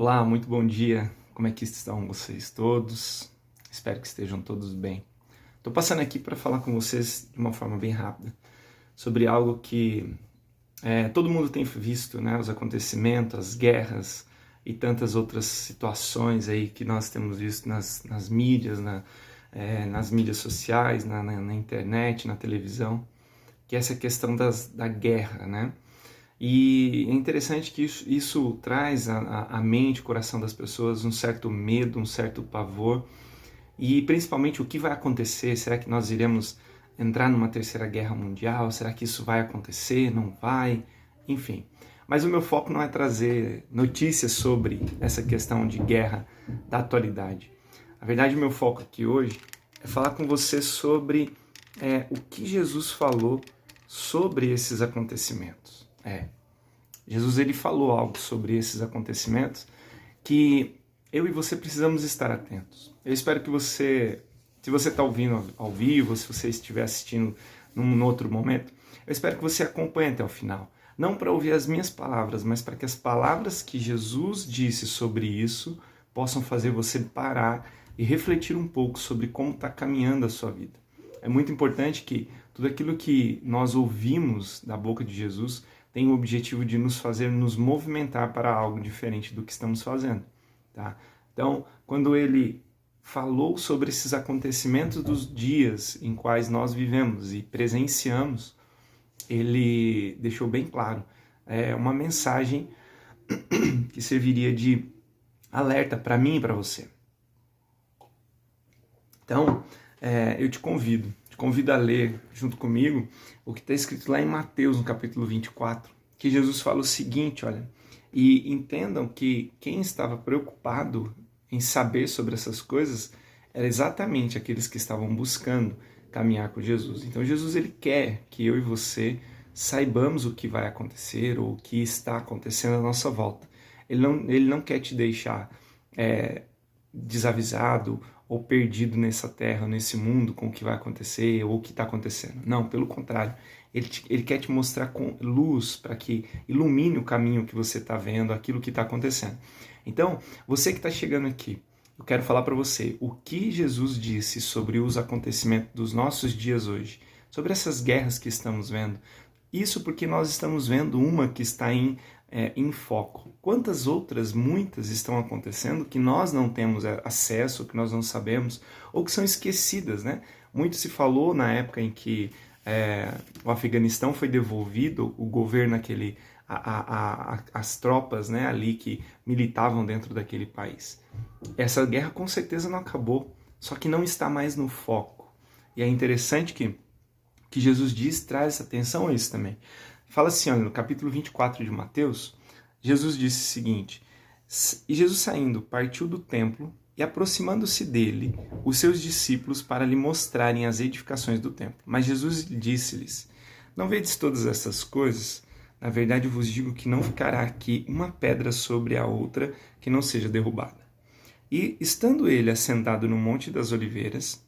Olá, muito bom dia. Como é que estão vocês todos? Espero que estejam todos bem. Estou passando aqui para falar com vocês de uma forma bem rápida sobre algo que todo mundo tem visto, né? Os acontecimentos, as guerras e tantas outras situações aí que nós temos visto nas mídias, nas mídias sociais, na internet, na televisão, que é essa questão da guerra, né? E é interessante que isso traz à mente, ao coração das pessoas um certo medo, um certo pavor, e principalmente o que vai acontecer. Será que nós iremos entrar numa terceira guerra mundial? Será que isso vai acontecer? Não vai? Enfim. Mas o meu foco não é trazer notícias sobre essa questão de guerra da atualidade. Na verdade, o meu foco aqui hoje é falar com você sobre o que Jesus falou sobre esses acontecimentos. Jesus ele falou algo sobre esses acontecimentos que eu e você precisamos estar atentos. Eu espero que você, se você está ouvindo ao vivo, se você estiver assistindo num outro momento, eu espero que você acompanhe até o final. Não para ouvir as minhas palavras, mas para que as palavras que Jesus disse sobre isso possam fazer você parar e refletir um pouco sobre como está caminhando a sua vida. É muito importante que tudo aquilo que nós ouvimos da boca de Jesus tem o objetivo de nos fazer nos movimentar para algo diferente do que estamos fazendo. Tá? Então, quando ele falou sobre esses acontecimentos dos dias em quais nós vivemos e presenciamos, ele deixou bem claro uma mensagem que serviria de alerta para mim e para você. Então, eu te convido a ler junto comigo o que está escrito lá em Mateus, no capítulo 24, que Jesus fala o seguinte, olha, e entendam que quem estava preocupado em saber sobre essas coisas era exatamente aqueles que estavam buscando caminhar com Jesus. Então Jesus ele quer que eu e você saibamos o que vai acontecer ou o que está acontecendo à nossa volta. Ele não quer te deixar desavisado ou perdido nessa terra, nesse mundo, com o que vai acontecer ou o que está acontecendo. Não, pelo contrário. Ele quer te mostrar com luz para que ilumine o caminho que você está vendo, aquilo que está acontecendo. Então, você que está chegando aqui, eu quero falar para você o que Jesus disse sobre os acontecimentos dos nossos dias hoje, sobre essas guerras que estamos vendo. Isso porque nós estamos vendo uma que está em foco. Quantas outras, muitas, estão acontecendo que nós não temos acesso, que nós não sabemos, ou que são esquecidas, né? Muito se falou na época em que o Afeganistão foi devolvido, o governo as tropas, né, ali que militavam dentro daquele país. Essa guerra com certeza não acabou, só que não está mais no foco. E é interessante que Jesus traz atenção a isso também. Fala assim, olha, no capítulo 24 de Mateus, Jesus disse o seguinte: E Jesus saindo, partiu do templo e aproximando-se dele, os seus discípulos para lhe mostrarem as edificações do templo. Mas Jesus disse-lhes: Não vedes todas essas coisas? Na verdade vos digo que não ficará aqui uma pedra sobre a outra que não seja derrubada. E estando ele assentado no Monte das Oliveiras,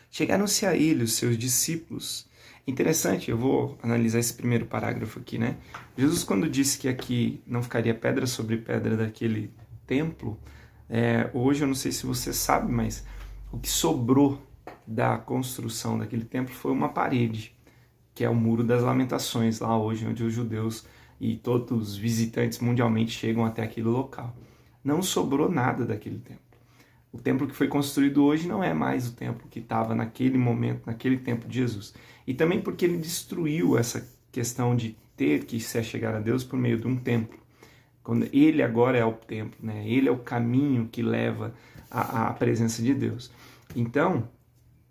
chegaram-se a ele os seus discípulos. Interessante, eu vou analisar esse primeiro parágrafo aqui, né? Jesus, quando disse que aqui não ficaria pedra sobre pedra daquele templo, hoje eu não sei se você sabe, mas o que sobrou da construção daquele templo foi uma parede, que é o Muro das Lamentações, lá hoje, onde os judeus e todos os visitantes mundialmente chegam até aquele local. Não sobrou nada daquele templo. O templo que foi construído hoje não é mais o templo que estava naquele momento, naquele tempo de Jesus. E também porque ele destruiu essa questão de ter que se chegar a Deus por meio de um templo. Quando ele agora é o templo, né? Ele é o caminho que leva à presença de Deus. Então,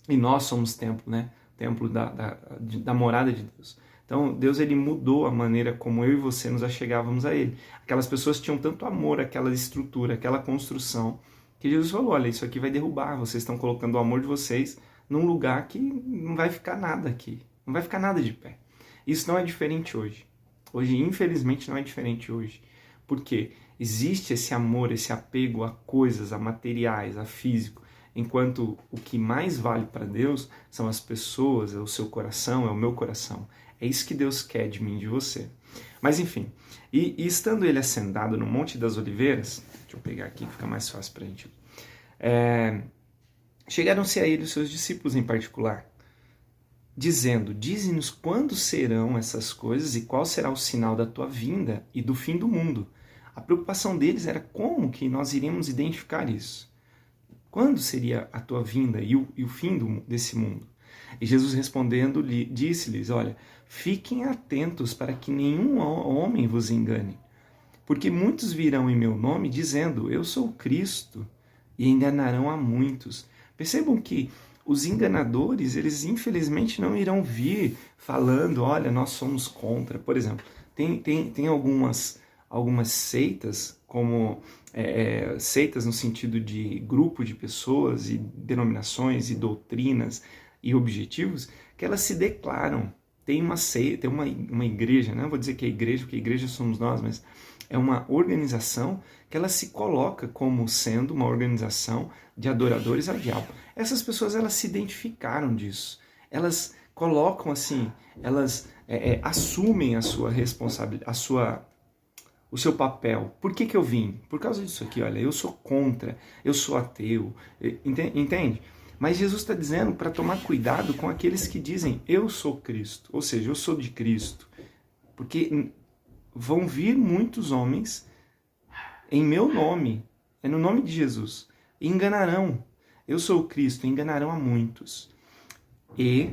e nós somos templo, né? Templo da morada de Deus. Então, Deus ele mudou a maneira como eu e você nos achegávamos a Ele. Aquelas pessoas tinham tanto amor àquela estrutura, àquela construção, que Jesus falou, olha, isso aqui vai derrubar, vocês estão colocando o amor de vocês num lugar que não vai ficar nada aqui, não vai ficar nada de pé. Isso não é diferente hoje. Hoje, infelizmente, não é diferente hoje. Porque existe esse amor, esse apego a coisas, a materiais, a físico, enquanto o que mais vale para Deus são as pessoas, é o seu coração, é o meu coração. É isso que Deus quer de mim e de você. Mas enfim, e estando ele assentado no Monte das Oliveiras, deixa eu pegar aqui que fica mais fácil para a gente. Chegaram-se a ele os seus discípulos em particular, dizendo: dize-nos quando serão essas coisas e qual será o sinal da tua vinda e do fim do mundo. A preocupação deles era como que nós iríamos identificar isso. Quando seria a tua vinda e o fim desse mundo? E Jesus respondendo, disse-lhes: olha, fiquem atentos para que nenhum homem vos engane. Porque muitos virão em meu nome dizendo: eu sou Cristo, e enganarão a muitos. Percebam que os enganadores, eles infelizmente não irão vir falando: olha, nós somos contra. Por exemplo, tem algumas seitas, como seitas no sentido de grupo de pessoas e denominações e doutrinas e objetivos, que elas se declaram. Tem uma seita, tem uma igreja, não vou dizer que é igreja, porque igreja somos nós, mas é uma organização que ela se coloca como sendo uma organização de adoradores ao diabo. Essas pessoas, elas se identificaram disso. Elas colocam assim, elas assumem a sua responsabilidade, o seu papel. Por que eu vim? Por causa disso aqui, olha, eu sou contra, eu sou ateu, entende? Mas Jesus está dizendo para tomar cuidado com aqueles que dizem: eu sou Cristo, ou seja, eu sou de Cristo. Porque vão vir muitos homens em meu nome, no nome de Jesus, e enganarão. Eu sou o Cristo, enganarão a muitos. E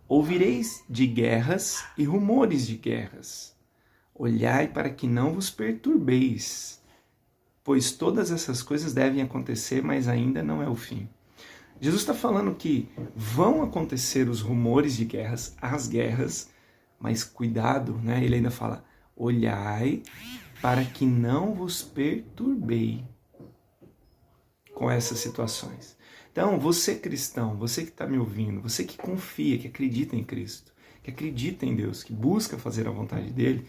ouvireis de guerras e rumores de guerras. Olhai para que não vos perturbeis, pois todas essas coisas devem acontecer, mas ainda não é o fim. Jesus está falando que vão acontecer os rumores de guerras, as guerras, mas cuidado, né? Ele ainda fala: olhai para que não vos perturbei com essas situações. Então, você cristão, você que está me ouvindo, você que confia, que acredita em Cristo, que acredita em Deus, que busca fazer a vontade dele,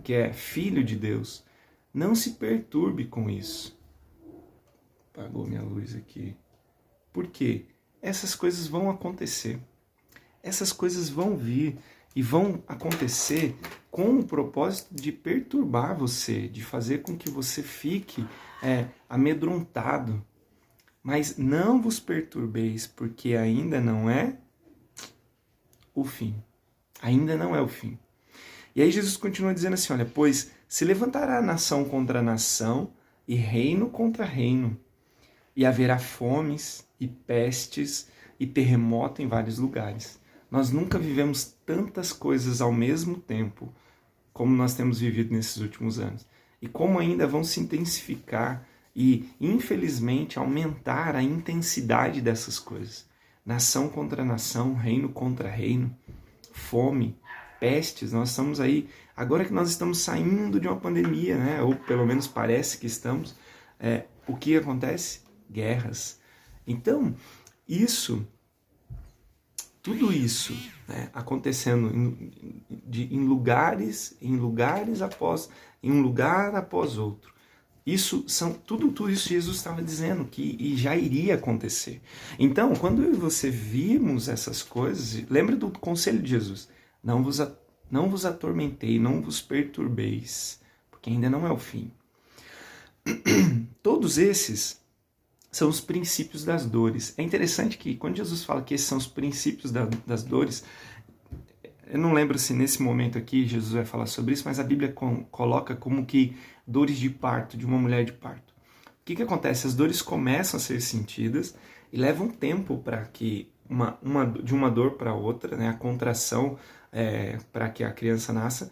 que é filho de Deus, não se perturbe com isso. Apagou minha luz aqui. Por quê? Essas coisas vão acontecer. Essas coisas vão vir e vão acontecer com o propósito de perturbar você, de fazer com que você fique amedrontado. Mas não vos perturbeis, porque ainda não é o fim. Ainda não é o fim. E aí Jesus continua dizendo assim, olha, pois se levantará nação contra nação e reino contra reino, e haverá fomes e pestes e terremoto em vários lugares. Nós nunca vivemos tantas coisas ao mesmo tempo como nós temos vivido nesses últimos anos. E como ainda vão se intensificar e, infelizmente, aumentar a intensidade dessas coisas. Nação contra nação, reino contra reino, fome, pestes. Nós estamos aí, agora que nós estamos saindo de uma pandemia, né? Ou pelo menos parece que estamos, o que acontece? Guerras. Então, tudo isso, né, acontecendo em um lugar após outro. Tudo isso Jesus estava dizendo que já iria acontecer. Então, quando eu e você vimos essas coisas, lembra do conselho de Jesus: não vos atormentei, não vos perturbeis, porque ainda não é o fim. Todos esses são os princípios das dores. É interessante que quando Jesus fala que esses são os princípios das dores, eu não lembro se nesse momento aqui Jesus vai falar sobre isso, mas a Bíblia coloca como que dores de parto, de uma mulher de parto. O que acontece? As dores começam a ser sentidas e levam tempo para que de uma dor para outra, né, a contração para que a criança nasça,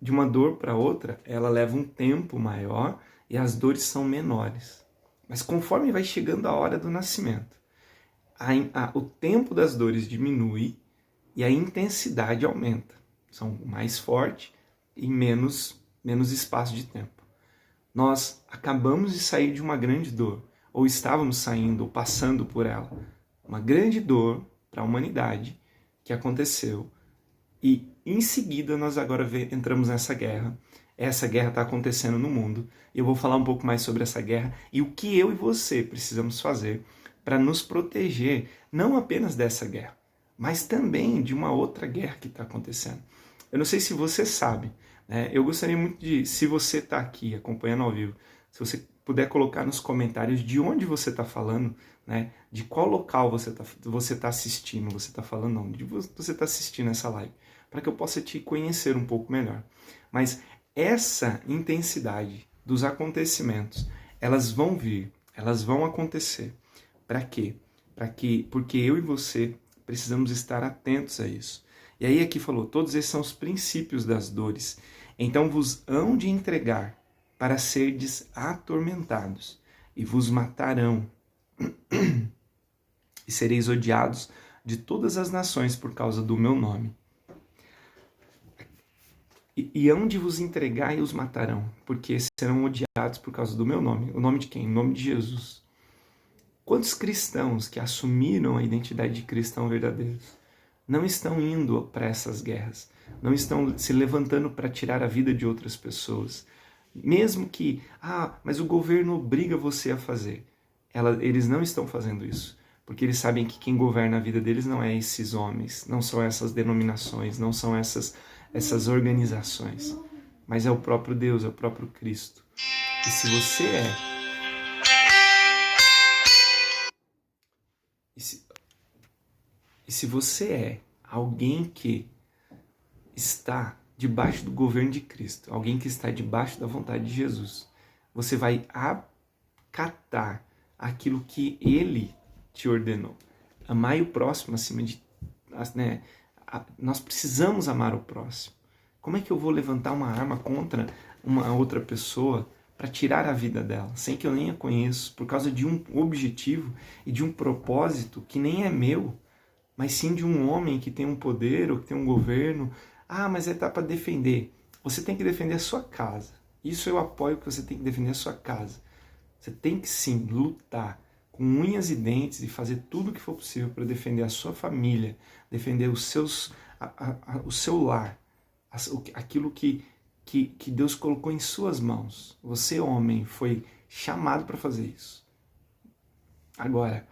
de uma dor para outra, ela leva um tempo maior e as dores são menores. Mas conforme vai chegando a hora do nascimento, o tempo das dores diminui e a intensidade aumenta. São mais fortes e menos espaço de tempo. Nós acabamos de sair de uma grande dor, ou estávamos saindo, ou passando por ela. Uma grande dor para a humanidade que aconteceu. E em seguida nós agora entramos nessa guerra. Essa guerra está acontecendo no mundo. E eu vou falar um pouco mais sobre essa guerra e o que eu e você precisamos fazer para nos proteger, não apenas dessa guerra, mas também de uma outra guerra que está acontecendo. Eu não sei se você sabe, né? Eu gostaria muito de, se você está aqui acompanhando ao vivo, se você puder colocar nos comentários de onde você está falando, né? De qual local você tá assistindo, você está falando, não, de você está assistindo essa live, para que eu possa te conhecer um pouco melhor. Mas essa intensidade dos acontecimentos, elas vão vir, elas vão acontecer. Para quê? Porque eu e você precisamos estar atentos a isso. E aí aqui falou, todos esses são os princípios das dores. Então vos hão de entregar para serdes atormentados, e vos matarão, e sereis odiados de todas as nações por causa do meu nome. E hão de vos entregar e os matarão, porque serão odiados por causa do meu nome. O nome de quem? O nome de Jesus. Quantos cristãos que assumiram a identidade de cristão verdadeiros não estão indo para essas guerras, não estão se levantando para tirar a vida de outras pessoas? Mesmo que, mas o governo obriga você a fazer. Eles não estão fazendo isso, porque eles sabem que quem governa a vida deles não é esses homens, não são essas denominações, não são essas organizações, mas é o próprio Deus, é o próprio Cristo. E se você se você é alguém que está debaixo do governo de Cristo, alguém que está debaixo da vontade de Jesus, você vai acatar aquilo que Ele te ordenou. Amai o próximo acima de... né? Nós precisamos amar o próximo. Como é que eu vou levantar uma arma contra uma outra pessoa para tirar a vida dela, sem que eu nem a conheço, por causa de um objetivo e de um propósito que nem é meu, mas sim de um homem que tem um poder ou que tem um governo? Mas tá para defender. Você tem que defender a sua casa. Isso eu apoio, que você tem que defender a sua casa. Você tem que sim lutar com unhas e dentes e fazer tudo o que for possível para defender a sua família, defender os seus, o seu lar, aquilo que Deus colocou em suas mãos. Você, homem, foi chamado para fazer isso. Agora,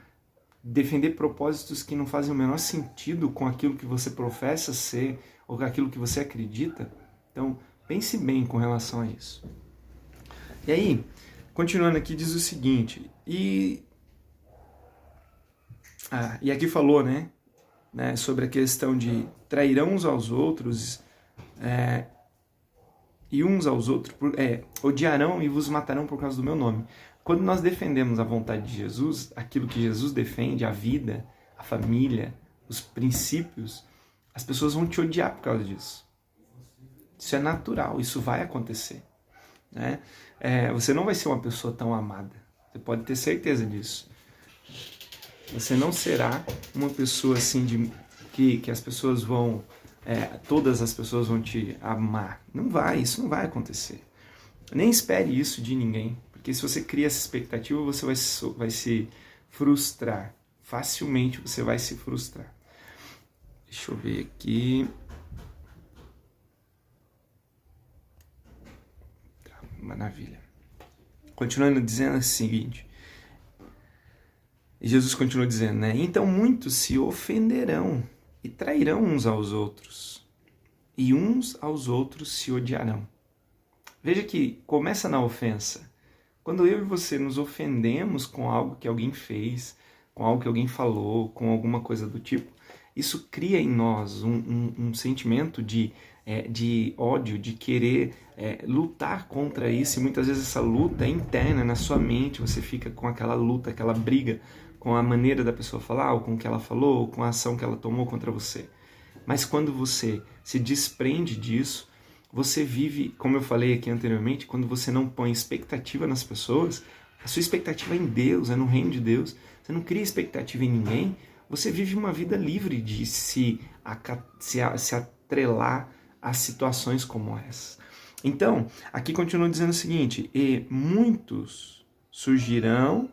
defender propósitos que não fazem o menor sentido com aquilo que você professa ser ou com aquilo que você acredita, então pense bem com relação a isso. E aí, continuando aqui, diz o seguinte, e aqui falou, né, sobre a questão de trairão uns aos outros, e uns aos outros, odiarão e vos matarão por causa do meu nome. Quando nós defendemos a vontade de Jesus, aquilo que Jesus defende, a vida, a família, os princípios, as pessoas vão te odiar por causa disso. Isso é natural, isso vai acontecer, né? Você não vai ser uma pessoa tão amada, você pode ter certeza disso. Você não será uma pessoa assim que as pessoas vão, todas as pessoas vão te amar. Não vai, isso não vai acontecer. Nem espere isso de ninguém, porque se você cria essa expectativa, você vai se frustrar. Facilmente você vai se frustrar. Deixa eu ver aqui. Tá, maravilha. Continuando dizendo o seguinte. Jesus continua dizendo, né? Então muitos se ofenderão e trairão uns aos outros, e uns aos outros se odiarão. Veja que começa na ofensa. Quando eu e você nos ofendemos com algo que alguém fez, com algo que alguém falou, com alguma coisa do tipo, isso cria em nós um sentimento de ódio, de querer lutar contra isso, e muitas vezes essa luta é interna na sua mente, você fica com aquela luta, aquela briga com a maneira da pessoa falar, ou com o que ela falou, ou com a ação que ela tomou contra você. Mas quando você se desprende disso, você vive, como eu falei aqui anteriormente, quando você não põe expectativa nas pessoas, a sua expectativa é em Deus, é no reino de Deus, você não cria expectativa em ninguém, você vive uma vida livre de se atrelar a situações como essa. Então, aqui continua dizendo o seguinte, e muitos surgirão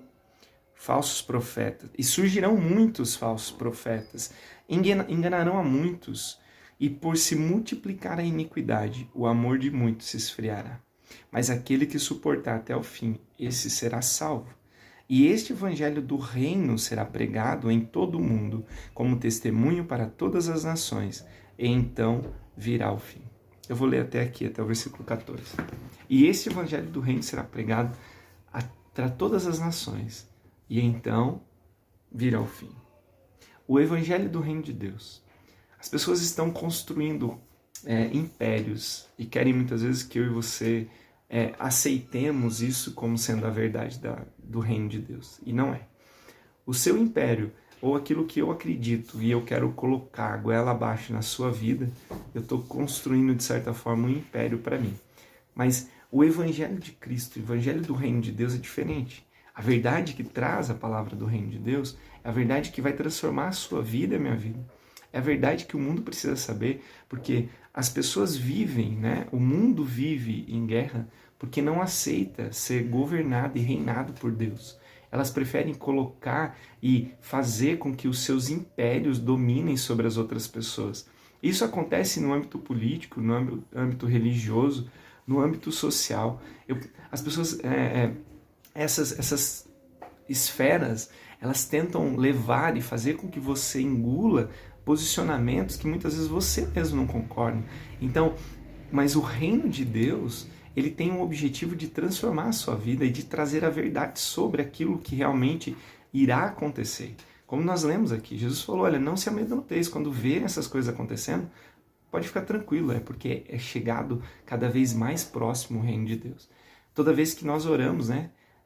falsos profetas, e surgirão muitos falsos profetas, enganarão a muitos, e por se multiplicar a iniquidade, o amor de muitos se esfriará. Mas aquele que suportar até o fim, esse será salvo. E este evangelho do reino será pregado em todo o mundo, como testemunho para todas as nações, e então virá o fim. Eu vou ler até aqui, até o versículo 14. E este evangelho do reino será pregado para todas as nações, e então virá o fim. O evangelho do reino de Deus. As pessoas estão construindo impérios e querem muitas vezes que eu e você aceitemos isso como sendo a verdade do reino de Deus. E não é. O seu império, ou aquilo que eu acredito e eu quero colocar goela abaixo na sua vida, eu estou construindo de certa forma um império para mim. Mas o evangelho de Cristo, o evangelho do reino de Deus é diferente. A verdade que traz a palavra do reino de Deus é a verdade que vai transformar a sua vida e a minha vida. É a verdade que o mundo precisa saber, porque as pessoas vivem, o mundo vive em guerra porque não aceita ser governado e reinado por Deus. Elas preferem colocar e fazer com que os seus impérios dominem sobre as outras pessoas. Isso acontece no âmbito político, no âmbito religioso, no âmbito social. As pessoas, essas esferas, elas tentam levar e fazer com que você engula posicionamentos que muitas vezes você mesmo não concorda. Então, mas o reino de Deus, ele tem um objetivo de transformar a sua vida e de trazer a verdade sobre aquilo que realmente irá acontecer. Como nós lemos aqui, Jesus falou, olha, não se amedronteis quando vê essas coisas acontecendo, pode ficar tranquilo, porque é chegado cada vez mais próximo o reino de Deus. Toda vez que nós oramos,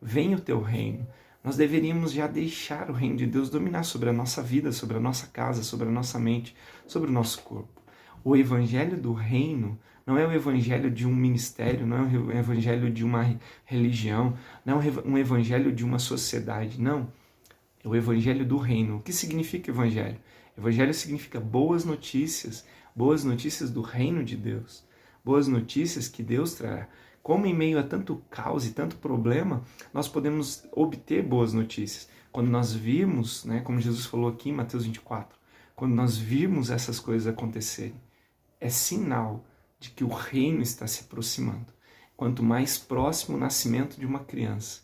venha o teu reino, nós deveríamos já deixar o reino de Deus dominar sobre a nossa vida, sobre a nossa casa, sobre a nossa mente, sobre o nosso corpo. O evangelho do reino não é o evangelho de um ministério, não é o evangelho de uma religião, não é um evangelho de uma sociedade, não. É o evangelho do reino. O que significa evangelho? Evangelho significa boas notícias do reino de Deus, boas notícias que Deus trará. Como em meio a tanto caos e tanto problema, nós podemos obter boas notícias. Quando nós vimos, como Jesus falou aqui em Mateus 24, quando nós vimos essas coisas acontecerem, é sinal de que o reino está se aproximando. Quanto mais próximo o nascimento de uma criança,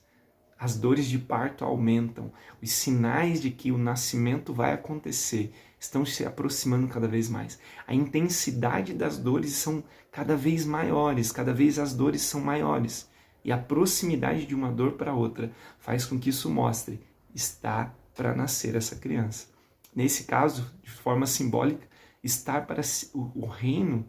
as dores de parto aumentam, os sinais de que o nascimento vai acontecer estão se aproximando cada vez mais. A intensidade das dores são cada vez maiores, cada vez as dores são maiores. E a proximidade de uma dor para outra faz com que isso mostre, está para nascer essa criança. Nesse caso, de forma simbólica, o reino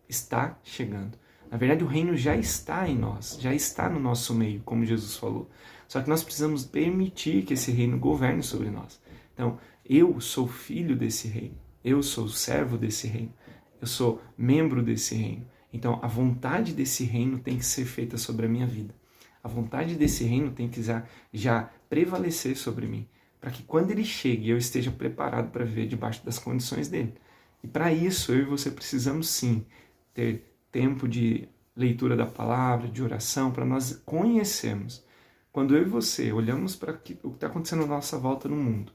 está chegando. Na verdade, o reino já está em nós, já está no nosso meio, como Jesus falou. Só que nós precisamos permitir que esse reino governe sobre nós. Então, eu sou filho desse reino, eu sou servo desse reino, eu sou membro desse reino. Então, a vontade desse reino tem que ser feita sobre a minha vida. A vontade desse reino tem que já prevalecer sobre mim, para que quando ele chegue, eu esteja preparado para viver debaixo das condições dele. E para isso, eu e você precisamos sim ter tempo de leitura da palavra, de oração, para nós conhecermos. Quando eu e você olhamos para o que está acontecendo à nossa volta no mundo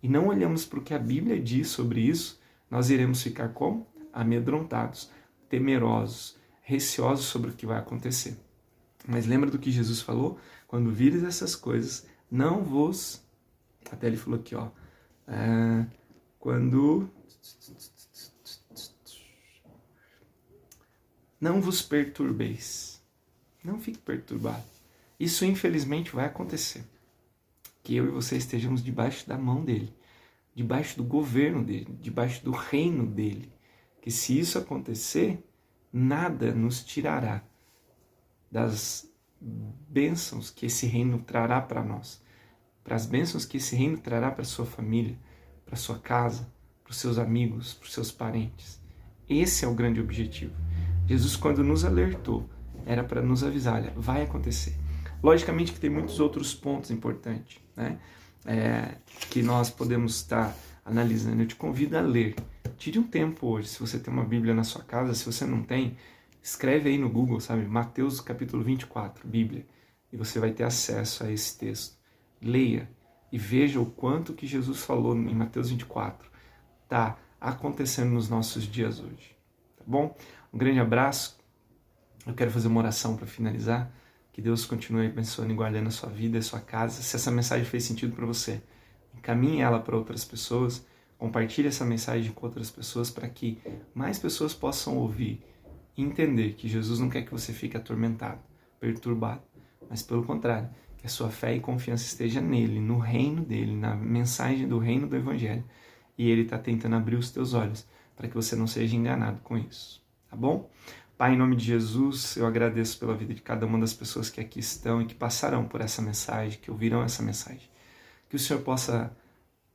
e não olhamos para o que a Bíblia diz sobre isso, nós iremos ficar como? Amedrontados, temerosos, receosos sobre o que vai acontecer. Mas lembra do que Jesus falou? Quando vires essas coisas, não vos... Até ele falou aqui, quando... Não vos perturbeis. Não fique perturbado. Isso, infelizmente, vai acontecer. Que eu e você estejamos debaixo da mão dele, debaixo do governo dele, debaixo do reino dele. Que se isso acontecer, nada nos tirará das bênçãos que esse reino trará para nós. Para as bênçãos que esse reino trará para a sua família, para a sua casa, para os seus amigos, para os seus parentes. Esse é o grande objetivo. Jesus, quando nos alertou, era para nos avisar, olha, vai acontecer. Logicamente que tem muitos outros pontos importantes, que nós podemos estar analisando. Eu te convido a ler. Tire um tempo hoje, se você tem uma Bíblia na sua casa, se você não tem, escreve aí no Google, Mateus capítulo 24, Bíblia, e você vai ter acesso a esse texto. Leia e veja o quanto que Jesus falou em Mateus 24 está acontecendo nos nossos dias hoje. Tá bom? Um grande abraço. Eu quero fazer uma oração para finalizar. Que Deus continue abençoando e guardando a sua vida e a sua casa. Se essa mensagem fez sentido para você, encaminhe ela para outras pessoas, Compartilhe essa mensagem com outras pessoas para que mais pessoas possam ouvir e entender que Jesus não quer que você fique atormentado, perturbado, mas pelo contrário, que a sua fé e confiança esteja nele, no reino dele, na mensagem do reino do Evangelho. E ele está tentando abrir os teus olhos para que você não seja enganado com isso, tá bom? Pai, em nome de Jesus, eu agradeço pela vida de cada uma das pessoas que aqui estão e que passarão por essa mensagem, que ouvirão essa mensagem. Que o Senhor possa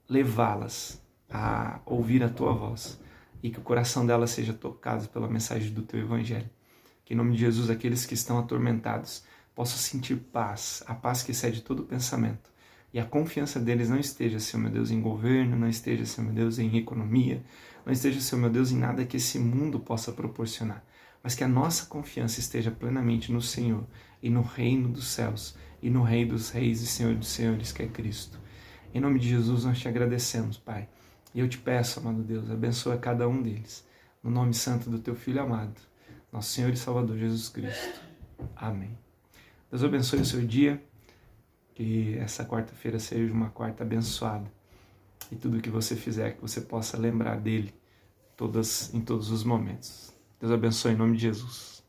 levá-las a ouvir a Tua voz e que o coração delas seja tocado pela mensagem do Teu Evangelho. Que em nome de Jesus, aqueles que estão atormentados possam sentir paz, a paz que excede todo pensamento. E a confiança deles não esteja, Senhor meu Deus, em governo, não esteja, Senhor meu Deus, em economia, não esteja, Senhor meu Deus, em nada que esse mundo possa proporcionar, mas que a nossa confiança esteja plenamente no Senhor e no reino dos céus e no Rei dos reis e Senhor dos senhores, que é Cristo. Em nome de Jesus nós te agradecemos, Pai. E eu te peço, amado Deus, abençoa cada um deles. No nome santo do teu Filho amado, nosso Senhor e Salvador Jesus Cristo. Amém. Deus abençoe o seu dia. Que essa quarta-feira seja uma quarta abençoada. E tudo que você fizer, que você possa lembrar dele em todos os momentos. Deus abençoe em nome de Jesus.